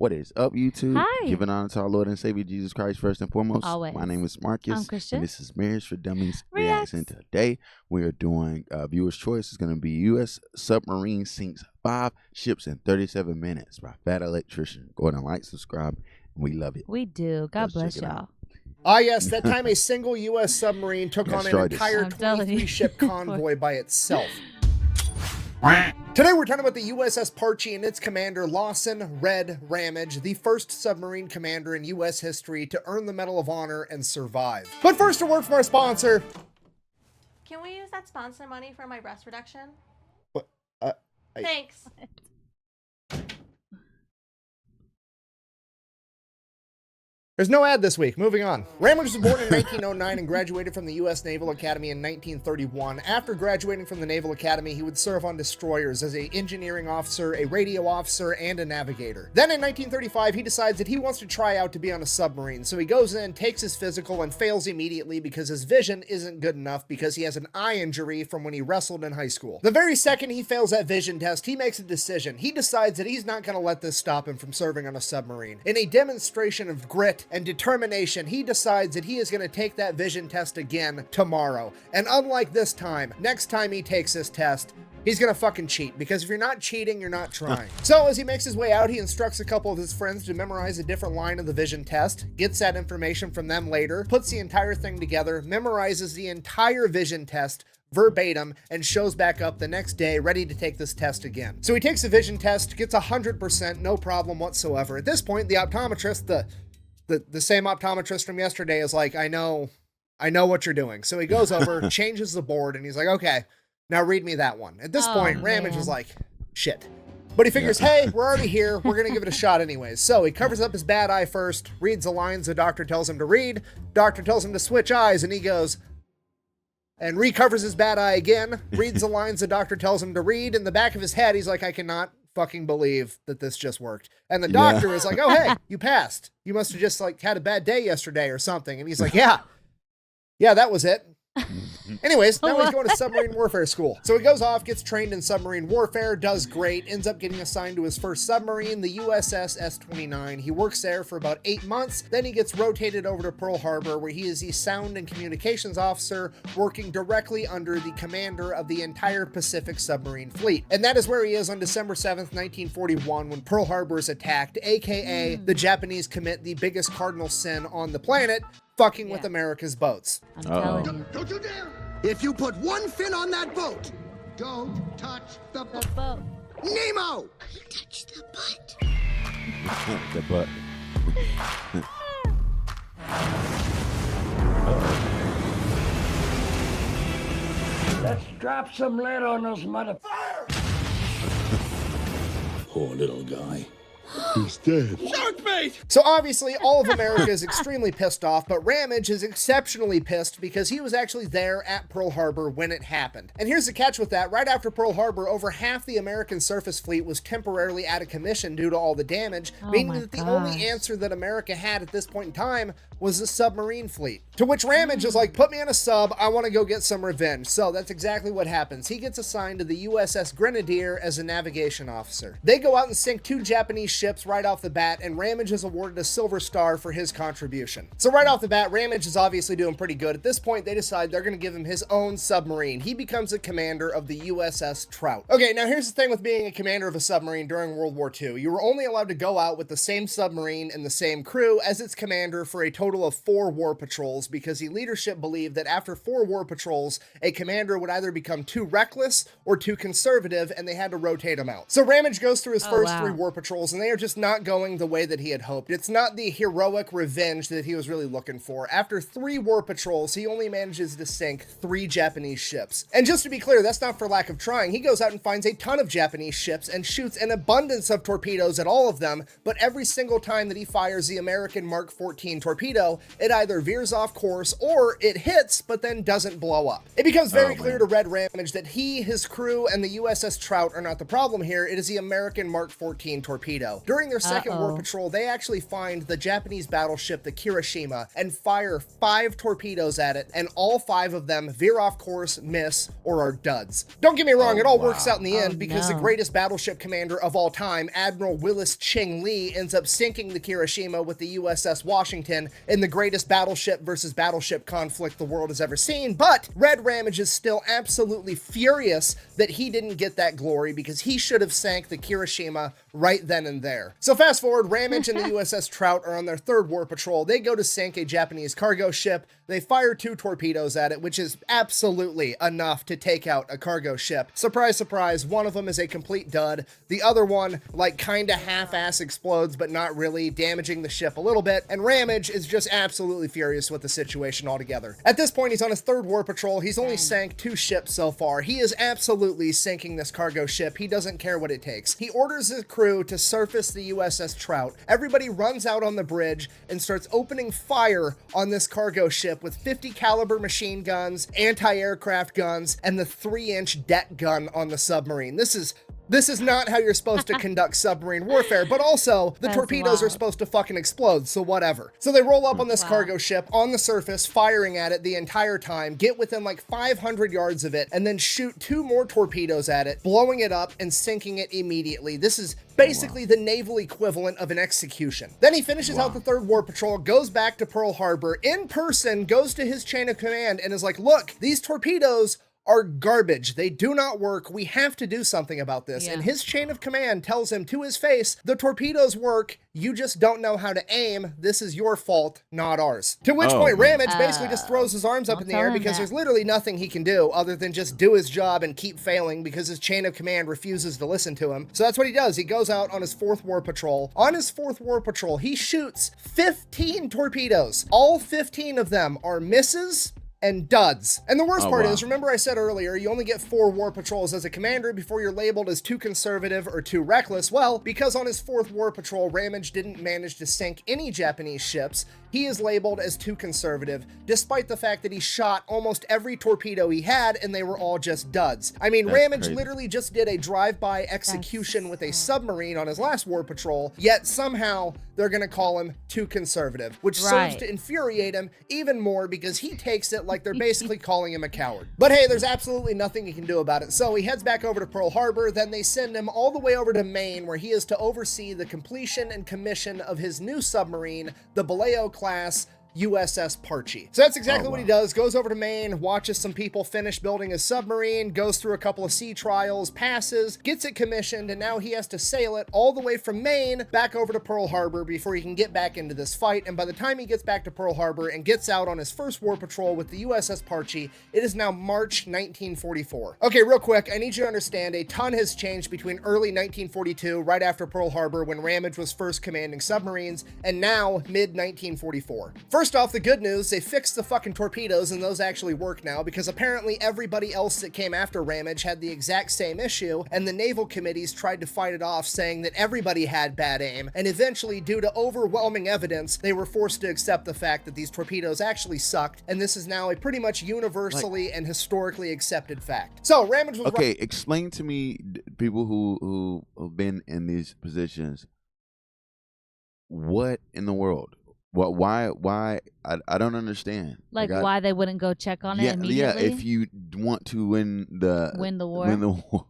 What is up, YouTube? Hi. Giving honor to our Lord and Savior Jesus Christ first and foremost. Always. My name is Marcus. I'm Christian. And this is Marriage for Dummies Reacts. Reacts. And today we are doing viewer's choice. It's going to be U.S. Submarine sinks 5 ships in 37 minutes by Fat Electrician. Go ahead and like, subscribe, and we love it. We do. God Let's bless check it y'all. out. Ah, yes, that time a single U.S. submarine took on an Destroyed us. entire I'm telling you. 23-ship convoy by itself. Today we're talking about the USS Parchi and its commander, Lawson Red Ramage, the first submarine commander in U.S. history to earn the Medal of Honor and survive. But first, a word from our sponsor. Can we use that sponsor money for my breast reduction? What? Thanks. There's no ad this week. Moving on. Ramage was born in 1909 and graduated from the U.S. Naval Academy in 1931. After graduating from the Naval Academy, he would serve on destroyers as an engineering officer, a radio officer, and a navigator. Then in 1935, he decides that he wants to try out to be on a submarine. So he goes in, takes his physical, and fails immediately because his vision isn't good enough because he has an eye injury from when he wrestled in high school. The very second he fails that vision test, he makes a decision. He decides that he's not going to let this stop him from serving on a submarine. In a demonstration of grit and determination, he decides that he is going to take that vision test again tomorrow. And unlike this time, next time he takes this test, he's gonna fucking cheat, because if you're not cheating, you're not trying. So as he makes his way out, he instructs a couple of his friends to memorize a different line of the vision test, gets that information from them later, puts the entire thing together, memorizes the entire vision test verbatim, and shows back up the next day ready to take this test again. So he takes the vision test, gets 100%, no problem whatsoever. At this point, the optometrist, the same optometrist from yesterday, is like, I know what you're doing. So he goes over, changes the board, and he's like, okay, now read me that one. At this point, Ramage is like, shit. But he figures, hey, we're already here. We're going to give it a shot anyways. So he covers up his bad eye first, reads the lines the doctor tells him to read. Doctor tells him to switch eyes, and he goes and recovers his bad eye again, reads the lines the doctor tells him to read. In the back of his head, he's like, I cannot fucking believe that this just worked. And the doctor is like, oh, hey, you passed. You must have just like had a bad day yesterday or something. And he's like, yeah, that was it. Anyways, now he's going to submarine warfare school. So he goes off, gets trained in submarine warfare, does great, ends up getting assigned to his first submarine, the USS S-29. He works there for about 8 months. Then he gets rotated over to Pearl Harbor, where he is the sound and communications officer working directly under the commander of the entire Pacific submarine fleet. And that is where he is on December 7th, 1941, when Pearl Harbor is attacked, aka the Japanese commit the biggest cardinal sin on the planet, fucking with America's boats. I'm telling you. Don't you dare! If you put one fin on that boat, don't touch the The boat. Nemo! Touch the butt. The butt. Let's drop some lead on those motherfuckers. Poor little guy. He's dead. So obviously, all of America is extremely pissed off, but Ramage is exceptionally pissed because he was actually there at Pearl Harbor when it happened. And here's the catch with that. Right after Pearl Harbor, over half the American surface fleet was temporarily out of commission due to all the damage, meaning that the only answer that America had at this point in time was the submarine fleet. To which Ramage is like, put me on a sub, I want to go get some revenge. So that's exactly what happens. He gets assigned to the USS Grenadier as a navigation officer. They go out and sink 2 Japanese ships right off the bat, and Ramage is awarded a Silver Star for his contribution. So right off the bat, Ramage is obviously doing pretty good. At this point, they decide they're going to give him his own submarine. He becomes the commander of the USS Trout. Okay, now here's the thing with being a commander of a submarine during World War II. You were only allowed to go out with the same submarine and the same crew as its commander for a total of 4 war patrols, because the leadership believed that after 4 war patrols, a commander would either become too reckless or too conservative, and they had to rotate him out. So Ramage goes through his first 3 war patrols, and they are just not going the way that he had hoped. It's not the heroic revenge that he was really looking for. After 3 war patrols, he only manages to sink 3 Japanese ships. And just to be clear, that's not for lack of trying. He goes out and finds a ton of Japanese ships and shoots an abundance of torpedoes at all of them, but every single time that he fires the American Mark 14 torpedo, it either veers off course or it hits but then doesn't blow up. It becomes very clear to Red Ramage that he, his crew, and the USS Trout are not the problem here. It is the American Mark 14 torpedo. torpedo. During their second war patrol, they actually find the Japanese battleship, the Kirishima, and fire 5 torpedoes at it, and all 5 of them veer off course, miss, or are duds. Don't get me wrong, it all works out in the end because the greatest battleship commander of all time, Admiral Willis Ching Lee, ends up sinking the Kirishima with the USS Washington in the greatest battleship versus battleship conflict the world has ever seen. But Red Ramage is still absolutely furious that he didn't get that glory because he should have sank the Kirishima right then and there. So fast forward, Ramage and the USS Trout are on their 3rd war patrol. They go to sink a Japanese cargo ship. They fire 2 torpedoes at it, which is absolutely enough to take out a cargo ship. Surprise, surprise, one of them is a complete dud. The other one, like, kinda half-ass explodes, but not really, damaging the ship a little bit. And Ramage is just absolutely furious with the situation altogether. At this point, he's on his 3rd war patrol. He's only sank 2 ships so far. He is absolutely sinking this cargo ship. He doesn't care what it takes. He orders his crew to surface the USS Trout. Everybody runs out on the bridge and starts opening fire on this cargo ship with 50 caliber machine guns, anti-aircraft guns, and the 3-inch deck gun on the submarine. This is not how you're supposed to conduct submarine warfare, but also the torpedoes are supposed to fucking explode, so whatever. So they roll up on this cargo ship on the surface, firing at it the entire time, get within like 500 yards of it, and then shoot 2 more torpedoes at it, blowing it up and sinking it immediately. This is basically the naval equivalent of an execution. Then he finishes out the 3rd war patrol, goes back to Pearl Harbor, in person, goes to his chain of command, and is like, look, these torpedoes are garbage. They do not work. We have to do something about this. And his chain of command tells him to his face, the torpedoes work. You just don't know how to aim. This is your fault, not ours. To which point Ramage basically just throws his arms up in the air because there's literally nothing he can do other than just do his job and keep failing because his chain of command refuses to listen to him. So that's what he does. He goes out on his 4th war patrol. On his 4th war patrol, he shoots 15 torpedoes. All 15 of them are misses and duds. And the worst part is, remember I said earlier, you only get 4 war patrols as a commander before you're labeled as too conservative or too reckless. Well, because on his 4th war patrol, Ramage didn't manage to sink any Japanese ships, he is labeled as too conservative, despite the fact that he shot almost every torpedo he had and they were all just duds. I mean, Ramage literally just did a drive-by execution with a submarine on his last war patrol, yet somehow they're gonna call him too conservative, which serves to infuriate him even more because he takes it like they're basically calling him a coward. But hey, there's absolutely nothing he can do about it. So he heads back over to Pearl Harbor, then they send him all the way over to Maine, where he is to oversee the completion and commission of his new submarine, the Baleo class USS Parchi. So that's exactly what he does. Goes over to Maine, watches some people finish building his submarine, goes through a couple of sea trials, passes, gets it commissioned, and now he has to sail it all the way from Maine back over to Pearl Harbor before he can get back into this fight. And by the time he gets back to Pearl Harbor and gets out on his 1st war patrol with the USS Parchi, it is now March 1944. Okay, real quick, I need you to understand a ton has changed between early 1942, right after Pearl Harbor when Ramage was first commanding submarines, and now mid-1944. First off, the good news, they fixed the fucking torpedoes and those actually work now because apparently everybody else that came after Ramage had the exact same issue, and the naval committees tried to fight it off, saying that everybody had bad aim, and eventually, due to overwhelming evidence, they were forced to accept the fact that these torpedoes actually sucked, and this is now a pretty much universally and historically accepted fact. So Ramage was explain to me, people who have been in these positions, what in the world? What? Why? I don't understand. Like why they wouldn't go check on it immediately? Yeah, if you want to win the war.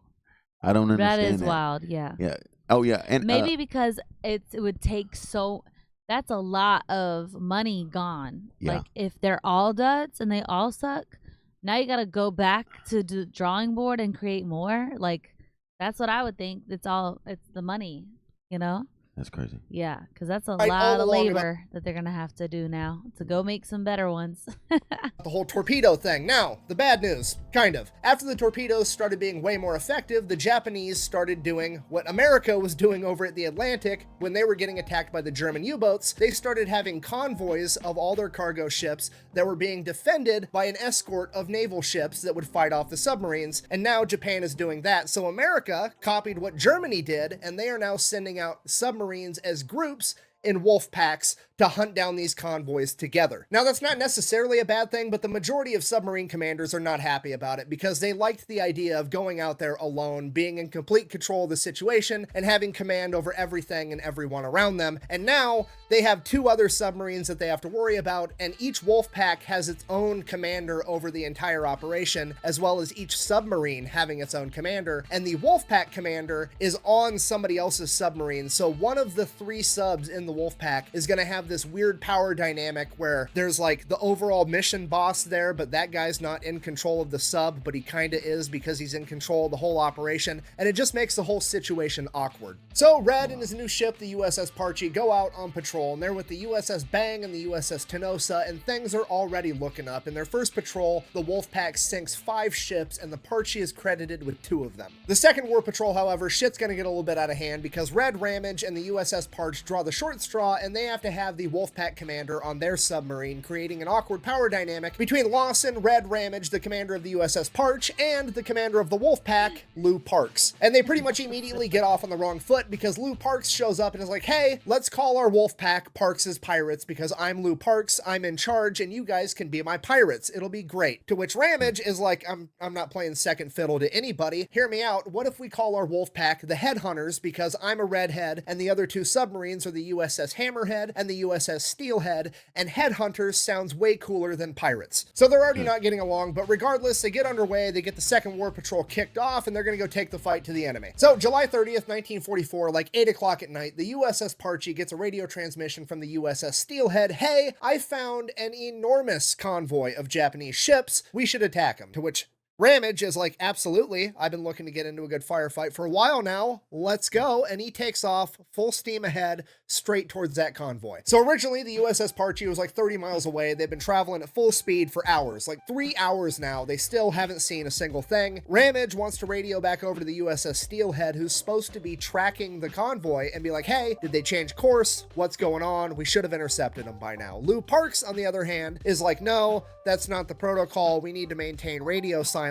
I don't understand. That is wild. Yeah. Yeah. Oh yeah, and maybe because it would take so. That's a lot of money gone. Yeah. Like if they're all duds and they all suck, now you got to go back to the drawing board and create more. Like that's what I would think. It's the money, you know. That's crazy. Yeah, because that's a lot of labor that they're going to have to do now to go make some better ones. The whole torpedo thing. Now, the bad news, kind of. After the torpedoes started being way more effective, the Japanese started doing what America was doing over at the Atlantic when they were getting attacked by the German U-boats. They started having convoys of all their cargo ships that were being defended by an escort of naval ships that would fight off the submarines. And now Japan is doing that. So America copied what Germany did, and they are now sending out submarines as groups in wolf packs to hunt down these convoys together. Now, that's not necessarily a bad thing, but the majority of submarine commanders are not happy about it because they liked the idea of going out there alone, being in complete control of the situation, and having command over everything and everyone around them. And now they have 2 other submarines that they have to worry about, and each wolf pack has its own commander over the entire operation, as well as each submarine having its own commander. And the wolf pack commander is on somebody else's submarine, so one of the 3 subs in the wolf pack is going to have this weird power dynamic where there's like the overall mission boss there, but that guy's not in control of the sub, but he kind of is because he's in control of the whole operation, and it just makes the whole situation awkward. So Red and his new ship, the USS Parchi, go out on patrol, and they're with the USS Bang and the USS Tenosa, and things are already looking up. In their first patrol, the wolf pack sinks 5 ships, and the Parchi is credited with 2 of them. The second war patrol, however, shit's gonna get a little bit out of hand because Red, Ramage, and the USS Parch draw the short straw, and they have to have the Wolfpack commander on their submarine, creating an awkward power dynamic between Lawson, Red, Ramage, the commander of the USS Parch, and the commander of the Wolfpack, Lou Parks. And they pretty much immediately get off on the wrong foot because Lou Parks shows up and is like, hey, let's call our Wolfpack Parks' pirates because I'm Lou Parks, I'm in charge, and you guys can be my pirates. It'll be great. To which Ramage is like, I'm not playing second fiddle to anybody. Hear me out. What if we call our Wolfpack the Headhunters because I'm a redhead and the other 2 submarines are the USS Hammerhead and the USS Steelhead, and Headhunters sounds way cooler than pirates. So they're already not getting along, but regardless, they get underway, they get the second war patrol kicked off, and they're gonna go take the fight to the enemy. So July 30th, 1944, like 8 o'clock at night, the USS Parchi gets a radio transmission from the USS Steelhead. Hey, I found an enormous convoy of Japanese ships. We should attack them. To which Ramage is like, absolutely, I've been looking to get into a good firefight for a while now, let's go, and he takes off full steam ahead straight towards that convoy. So originally the USS Parchi was like 30 miles away. They've been traveling at full speed for hours, like 3 hours now. They still haven't seen a single thing. Ramage wants to radio back over to the USS Steelhead, who's supposed to be tracking the convoy, and be like, hey, did they change course? What's going on? We should have intercepted them by now. Lou Parks, on the other hand, is like, no, that's not the protocol. We need to maintain radio silence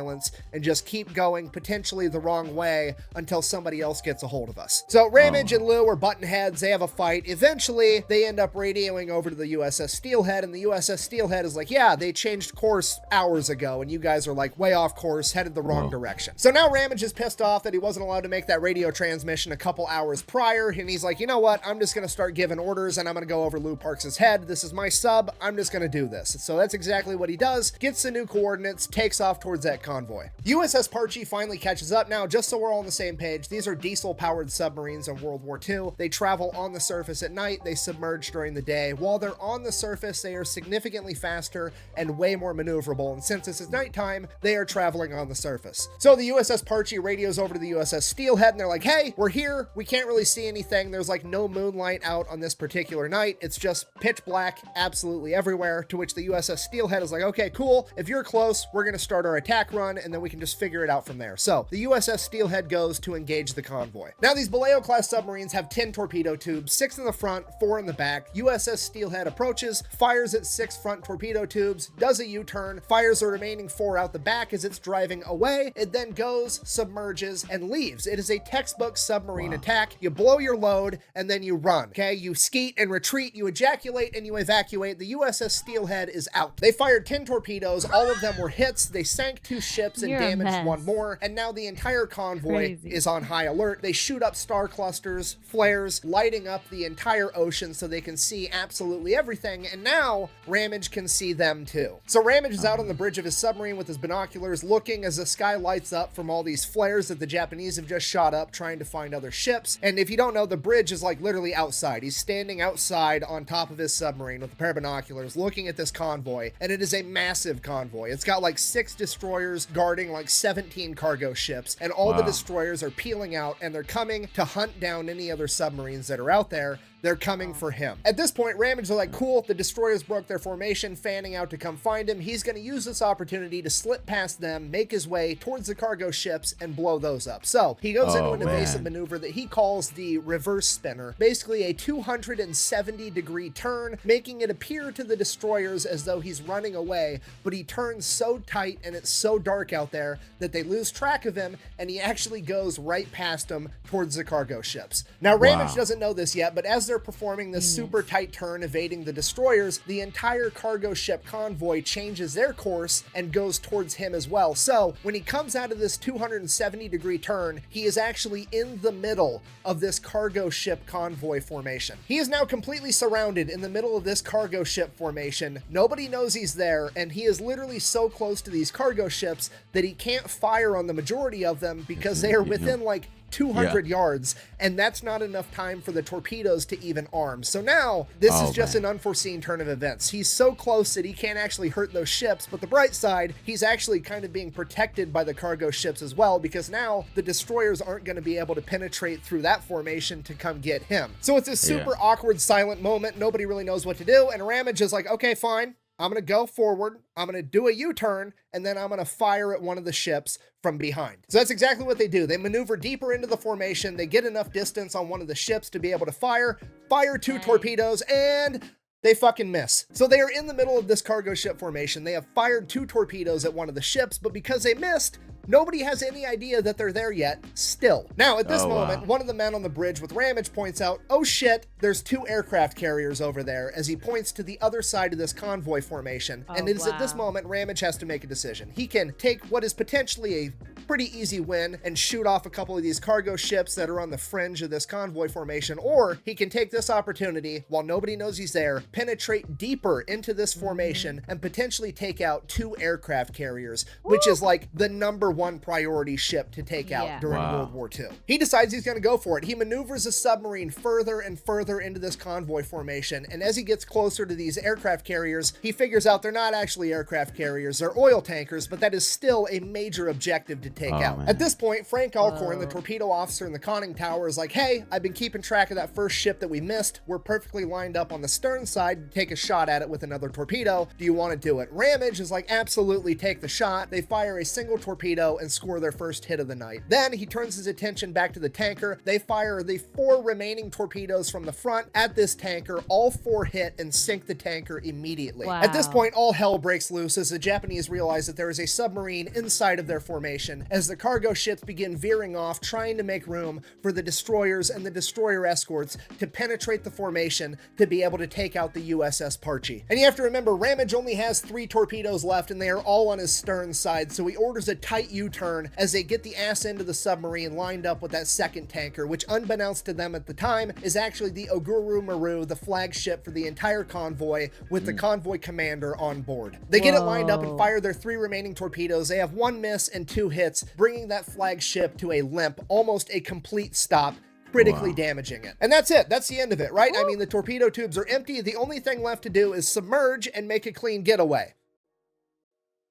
and just keep going potentially the wrong way until somebody else gets a hold of us. So Ramage and Lou are button heads. They have a fight. Eventually, they end up radioing over to the USS Steelhead, and the USS Steelhead is like, yeah, they changed course hours ago, and you guys are like way off course, headed the wrong direction. So now Ramage is pissed off that he wasn't allowed to make that radio transmission a couple hours prior, and he's like, you know what? I'm just going to start giving orders, and I'm going to go over Lou Parks' head. This is my sub. I'm just going to do this. So that's exactly what he does. Gets the new coordinates, takes off towards that convoy. USS Parchi finally catches up. Now, just so we're all on the same page, these are diesel-powered submarines in World War II. They travel on the surface at night. They submerge during the day. While they're on the surface, they are significantly faster and way more maneuverable. And since this is nighttime, they are traveling on the surface. So the USS Parchi radios over to the USS Steelhead, and they're like, hey, we're here. We can't really see anything. There's like no moonlight out on this particular night. It's just pitch black absolutely everywhere. To which the USS Steelhead is like, okay, cool. If you're close, we're going to start our attack run, and then we can just figure it out from there. So the USS Steelhead goes to engage the convoy. Now, these Vallejo-class submarines have 10 torpedo tubes, 6 in the front, 4 in the back. USS Steelhead approaches, fires its 6 front torpedo tubes, does a U-turn, fires the remaining 4 out the back as it's driving away. It then goes, submerges, and leaves. It is a textbook submarine attack. You blow your load, and then you run, okay? You skeet and retreat, you ejaculate, and you evacuate. The USS Steelhead is out. They fired 10 torpedoes. All of them were hits. They sank 2 ships and You're a damaged mess. 1 more. And now the entire convoy Crazy. is on high alert. They shoot up star clusters, flares, lighting up the entire ocean so they can see absolutely everything. And now Ramage can see them too. So Ramage is out on the bridge of his submarine with his binoculars, looking as the sky lights up from all these flares that the Japanese have just shot up, trying to find other ships. And if you don't know, the bridge is like literally outside. He's standing outside on top of his submarine with a pair of binoculars looking at this convoy, and it is a massive convoy. It's got like 6 destroyers guarding like 17 cargo ships, and all the destroyers are peeling out, and they're coming to hunt down any other submarines that are out there. They're coming for him. At this point, Ramage is like, cool, the destroyers broke their formation, fanning out to come find him. He's going to use this opportunity to slip past them, make his way towards the cargo ships, and blow those up. So he goes into an evasive maneuver that he calls the reverse spinner, basically a 270-degree turn, making it appear to the destroyers as though he's running away, but he turns so tight and it's so dark out there that they lose track of him, and he actually goes right past them towards the cargo ships. Now, Ramage doesn't know this yet, but as they're they're performing this super tight turn evading the destroyers, the entire cargo ship convoy changes their course and goes towards him as well. So when he comes out of this 270-degree turn, he is actually in the middle of this cargo ship convoy formation. He is now completely surrounded in the middle of this cargo ship formation. Nobody knows he's there, and he is literally so close to these cargo ships that he can't fire on the majority of them because they are within like 200 yards, and that's not enough time for the torpedoes to even arm. So now, this is just an unforeseen turn of events. He's so close that he can't actually hurt those ships, but the bright side, he's actually kind of being protected by the cargo ships as well, because now the destroyers aren't going to be able to penetrate through that formation to come get him. So it's a super awkward, silent moment. Nobody really knows what to do, and Ramage is like, okay, fine. I'm going to go forward, I'm going to do a U-turn, and then I'm going to fire at one of the ships from behind. So that's exactly what they do. They maneuver deeper into the formation, they get enough distance on one of the ships to be able to fire 2 torpedoes, and they fucking miss. So they are in the middle of this cargo ship formation. They have fired 2 torpedoes at one of the ships, but because they missed, nobody has any idea that they're there yet, still. Now, at this moment, one of the men on the bridge with Ramage points out, oh shit, there's 2 aircraft carriers over there, as he points to the other side of this convoy formation. And it is at this moment, Ramage has to make a decision. He can take what is potentially a pretty easy win and shoot off a couple of these cargo ships that are on the fringe of this convoy formation, or he can take this opportunity while nobody knows he's there, penetrate deeper into this formation, and potentially take out 2 aircraft carriers, which is like the #1 priority ship to take out during World War II. He decides he's going to go for it. He maneuvers a submarine further and further into this convoy formation, and as he gets closer to these aircraft carriers, he figures out they're not actually aircraft carriers, they're oil tankers, but that is still a major objective to take out. Man. At this point, Frank Alcorn, the torpedo officer in the conning tower, is like, hey, I've been keeping track of that first ship that we missed. We're perfectly lined up on the stern side to take a shot at it with another torpedo. Do you want to do it? Ramage is like, absolutely, take the shot. They fire a single torpedo and score their first hit of the night. Then he turns his attention back to the tanker. They fire the 4 remaining torpedoes from the front at this tanker. All 4 hit and sink the tanker immediately. At this point, all hell breaks loose as the Japanese realize that there is a submarine inside of their formation, as the cargo ships begin veering off, trying to make room for the destroyers and the destroyer escorts to penetrate the formation to be able to take out the USS Parchi. And you have to remember, Ramage only has 3 torpedoes left, and they are all on his stern side, so he orders a tight U-turn as they get the ass end of the submarine lined up with that second tanker, which unbeknownst to them at the time is actually the Oguru Maru, the flagship for the entire convoy, with the convoy commander on board. They get it lined up and fire their 3 remaining torpedoes. They have 1 miss and 2 hits, bringing that flagship to a limp, almost a complete stop, critically damaging it. And that's it. That's the end of it, right? I mean, the torpedo tubes are empty. The only thing left to do is submerge and make a clean getaway.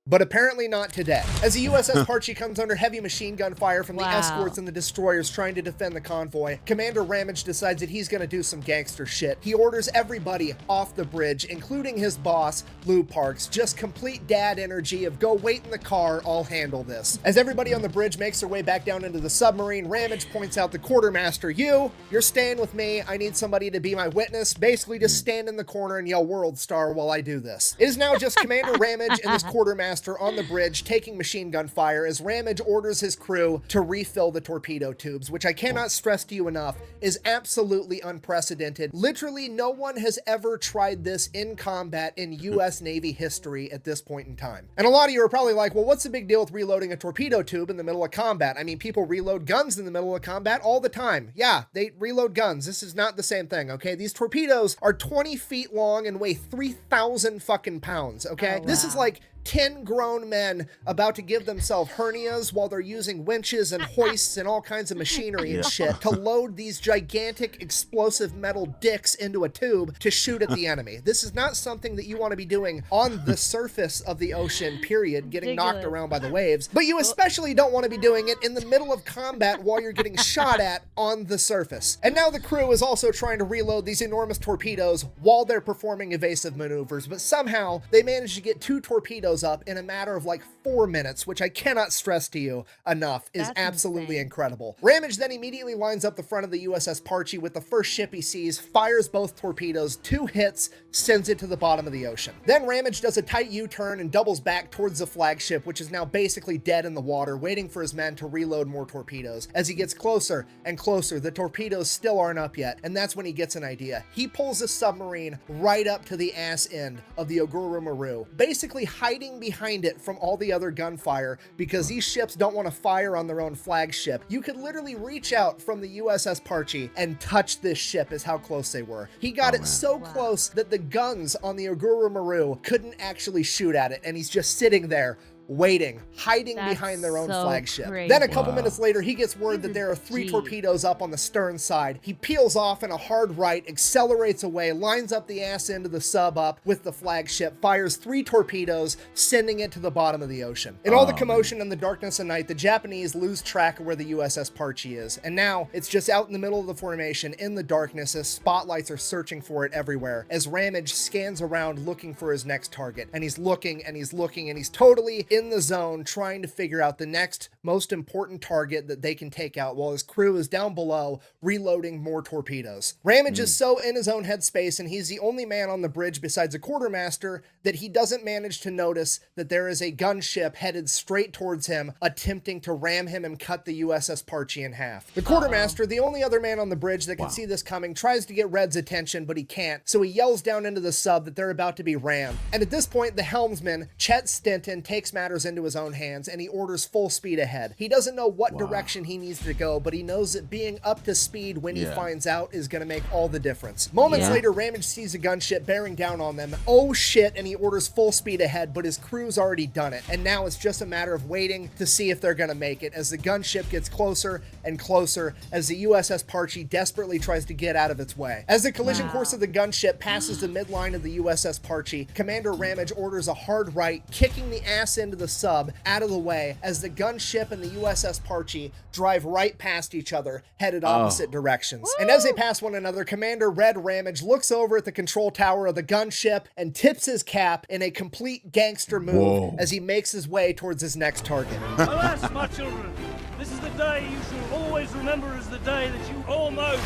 But apparently not today, as the USS Parchi comes under heavy machine gun fire from the escorts and the destroyers trying to defend the convoy. Commander Ramage decides that he's going to do some gangster shit. He orders everybody off the bridge, including his boss, Lou Parks. Just complete dad energy of go wait in the car, I'll handle this. As everybody on the bridge makes their way back down into the submarine, Ramage points out the quartermaster, you're staying with me. I need somebody to be my witness. Basically just stand in the corner and yell World Star while I do this. It is now just Commander Ramage and this quartermaster on the bridge taking machine gun fire as Ramage orders his crew to refill the torpedo tubes, which I cannot stress to you enough is absolutely unprecedented. Literally no one has ever tried this in combat in US Navy history at this point in time. And a lot of you are probably like, well, what's the big deal with reloading a torpedo tube in the middle of combat? I mean, people reload guns in the middle of combat all the time. Yeah, they reload guns. This is not the same thing, okay? These torpedoes are 20 feet long and weigh 3,000 fucking pounds, okay? This is like 10 grown men about to give themselves hernias while they're using winches and hoists and all kinds of machinery and shit to load these gigantic explosive metal dicks into a tube to shoot at the enemy. This is not something that you want to be doing on the surface of the ocean, period, getting knocked around by the waves, but you especially don't want to be doing it in the middle of combat while you're getting shot at on the surface. And now the crew is also trying to reload these enormous torpedoes while they're performing evasive maneuvers, but somehow they manage to get 2 torpedoes torpedoes up in a matter of like 4 minutes, which I cannot stress to you enough is That's absolutely insane. incredible. Ramage then immediately lines up the front of the USS Parche with the first ship he sees, fires both torpedoes, 2 hits, sends it to the bottom of the ocean. Then Ramage does a tight U-turn and doubles back towards the flagship, which is now basically dead in the water, waiting for his men to reload more torpedoes. As he gets closer and closer, the torpedoes still aren't up yet, and that's when he gets an idea. He pulls the submarine right up to the ass end of the Oguru Maru, basically hiding behind it from all the other gunfire because these ships don't want to fire on their own flagship. You could literally reach out from the USS Parche and touch this ship is how close they were. He got it so close that the guns on the Oguru Maru couldn't actually shoot at it, and he's just sitting there waiting, hiding That's behind their own so flagship. crazy. Then a couple minutes later, he gets word that there are 3 Gee. torpedoes up on the stern side. He peels off in a hard right, accelerates away, lines up the ass end of the sub up with the flagship, fires 3 torpedoes, sending it to the bottom of the ocean. In all the commotion and the darkness of night, the Japanese lose track of where the USS Parche is, and now it's just out in the middle of the formation in the darkness as spotlights are searching for it everywhere, as Ramage scans around looking for his next target, and he's looking and he's looking and he's totally in the zone trying to figure out the next most important target that they can take out while his crew is down below reloading more torpedoes. Ramage is so in his own headspace, and he's the only man on the bridge besides a quartermaster, that he doesn't manage to notice that there is a gunship headed straight towards him attempting to ram him and cut the USS Parche in half. The quartermaster, the only other man on the bridge that can see this coming, tries to get Red's attention, but he can't, so he yells down into the sub that they're about to be rammed. And at this point, the helmsman, Chet Stinton, takes matters into his own hands and he orders full speed ahead. He doesn't know what direction he needs to go, but he knows that being up to speed when he finds out is going to make all the difference. Moments later, Ramage sees a gunship bearing down on them. Oh shit, and he orders full speed ahead, but his crew's already done it. And now it's just a matter of waiting to see if they're going to make it as the gunship gets closer and closer as the USS Parche desperately tries to get out of its way. As the collision course of the gunship passes the midline of the USS Parche, Commander Ramage orders a hard right, kicking the ass into the sub out of the way as the gunship and the USS Parche drive right past each other, headed opposite directions. And as they pass one another, Commander Red Ramage looks over at the control tower of the gunship and tips his cap in a complete gangster move as he makes his way towards his next target. Alas, my children, this is the day you shall always remember as the day that you almost...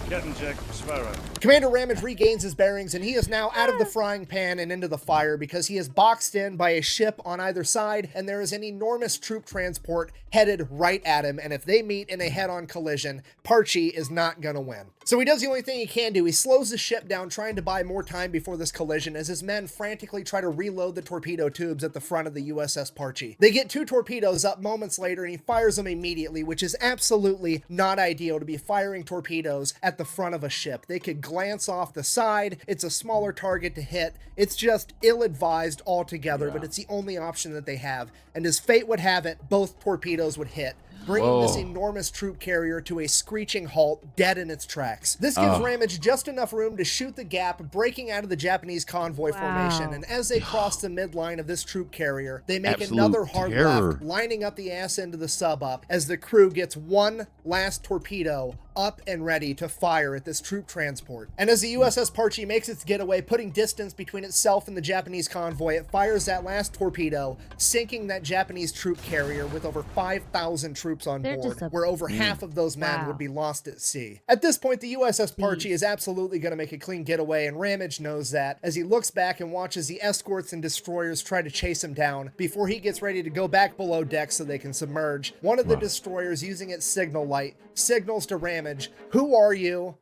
Captain Jack Sparrow. Commander Ramage regains his bearings, and he is now out of the frying pan and into the fire because he is boxed in by a ship on either side, and there is an enormous troop transport headed right at him, and if they meet in a head-on collision, Parche is not gonna win. So he does the only thing he can do. He slows the ship down, trying to buy more time before this collision as his men frantically try to reload the torpedo tubes at the front of the USS Parche. They get 2 torpedoes up moments later, and he fires them immediately, which is absolutely not ideal to be firing torpedoes at the front of a ship. They could glance off the side. It's a smaller target to hit. It's just ill-advised altogether, but it's the only option that they have. And as fate would have it, both torpedoes would hit, bringing this enormous troop carrier to a screeching halt, dead in its tracks. This gives Ramage just enough room to shoot the gap, breaking out of the Japanese convoy formation, and as they cross the midline of this troop carrier, they make another hard left, lining up the ass end of the sub up as the crew gets one last torpedo up and ready to fire at this troop transport. And as the USS Parche makes its getaway, putting distance between itself and the Japanese convoy, it fires that last torpedo, sinking that Japanese troop carrier with over 5,000 troops on board, where over half of those men would be lost at sea. At this point, the USS Parche is absolutely going to make a clean getaway, and Ramage knows that as he looks back and watches the escorts and destroyers try to chase him down before he gets ready to go back below deck so they can submerge. One of the destroyers, using its signal light, signals to Ramage, "Who are you?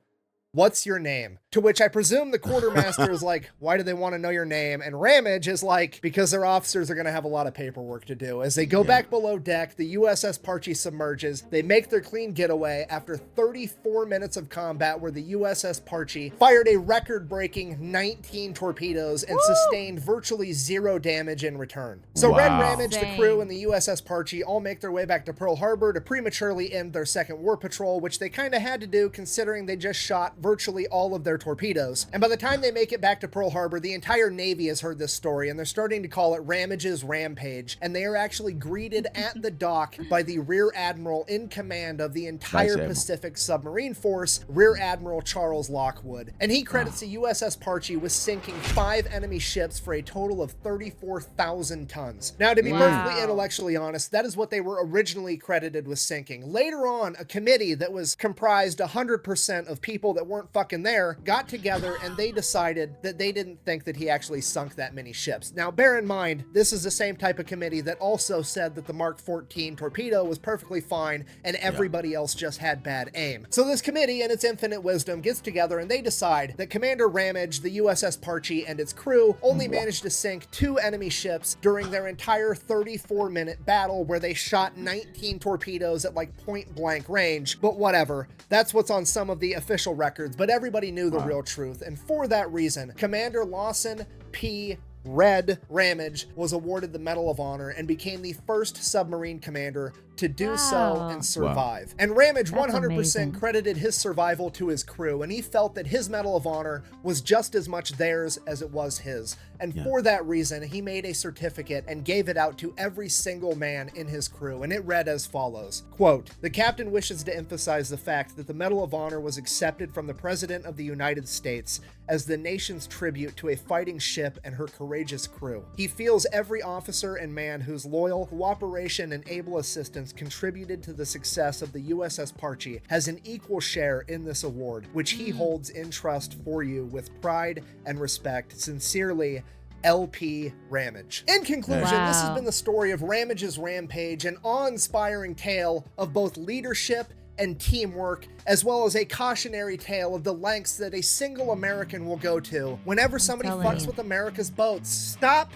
What's your name?" To which I presume the quartermaster is like, "Why do they want to know your name?" And Ramage is like, "Because their officers are going to have a lot of paperwork to do." As they go back below deck, the USS Parche submerges. They make their clean getaway after 34 minutes of combat, where the USS Parche fired a record-breaking 19 torpedoes and sustained virtually 0 damage in return. So Red Ramage, the crew, and the USS Parche all make their way back to Pearl Harbor to prematurely end their second war patrol, which they kind of had to do considering they just shot virtually all of their torpedoes. And by the time they make it back to Pearl Harbor, the entire Navy has heard this story, and they're starting to call it Ramage's Rampage. And they are actually greeted at the dock by the Rear Admiral in command of the entire Pacific Submarine Force, Rear Admiral Charles Lockwood. And he credits the USS Parche with sinking 5 enemy ships for a total of 34,000 tons. Now, to be perfectly intellectually honest, that is what they were originally credited with sinking. Later on, a committee that was comprised 100% of people that weren't fucking there got together, and they decided that they didn't think that he actually sunk that many ships. Now, bear in mind, this is the same type of committee that also said that the Mark 14 torpedo was perfectly fine and everybody else just had bad aim. So this committee, in its infinite wisdom, gets together and they decide that Commander Ramage, the USS Parche, and its crew only managed to sink 2 enemy ships during their entire 34-minute battle, where they shot 19 torpedoes at like point-blank range. But whatever, that's what's on some of the official records, but everybody knew the real truth. And for that reason, Commander Lawson P. Red Ramage was awarded the Medal of Honor and became the first submarine commander to do so and survive. And Ramage 100% credited his survival to his crew, and he felt that his Medal of Honor was just as much theirs as it was his. And for that reason, he made a certificate and gave it out to every single man in his crew, and it read as follows, quote, "The captain wishes to emphasize the fact that the Medal of Honor was accepted from the President of the United States as the nation's tribute to a fighting ship and her courageous crew. He feels every officer and man whose loyal cooperation and able assistance contributed to the success of the USS Parche has an equal share in this award, which he holds in trust for you with pride and respect. Sincerely, LP Ramage." In conclusion, this has been the story of Ramage's Rampage, an awe-inspiring tale of both leadership and teamwork, as well as a cautionary tale of the lengths that a single American will go to whenever somebody fucks with America's boats. Stop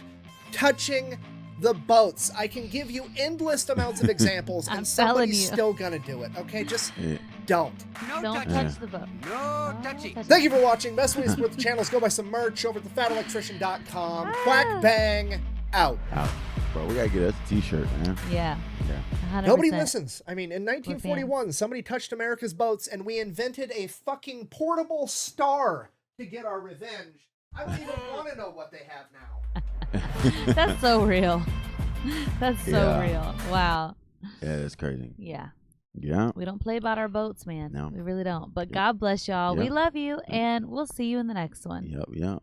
touching the boats. I can give you endless amounts of examples, and somebody's still gonna do it. Okay, just don't. Don't touch the boat. No touchy. Thank you for watching. Best way to support the channel is go buy some merch over at thefatelectrician.com. Quack bang out. Bro, we gotta get us a t-shirt, man. Yeah. 100%. Nobody listens. I mean, in 1941, somebody touched America's boats, and we invented a fucking portable star to get our revenge. I don't even want to know what they have now. That's so real. That's so real. Wow. Yeah, that's crazy. Yeah. Yeah. We don't play about our boats, man. No. We really don't. But God bless y'all. We love you, and we'll see you in the next one. Yep.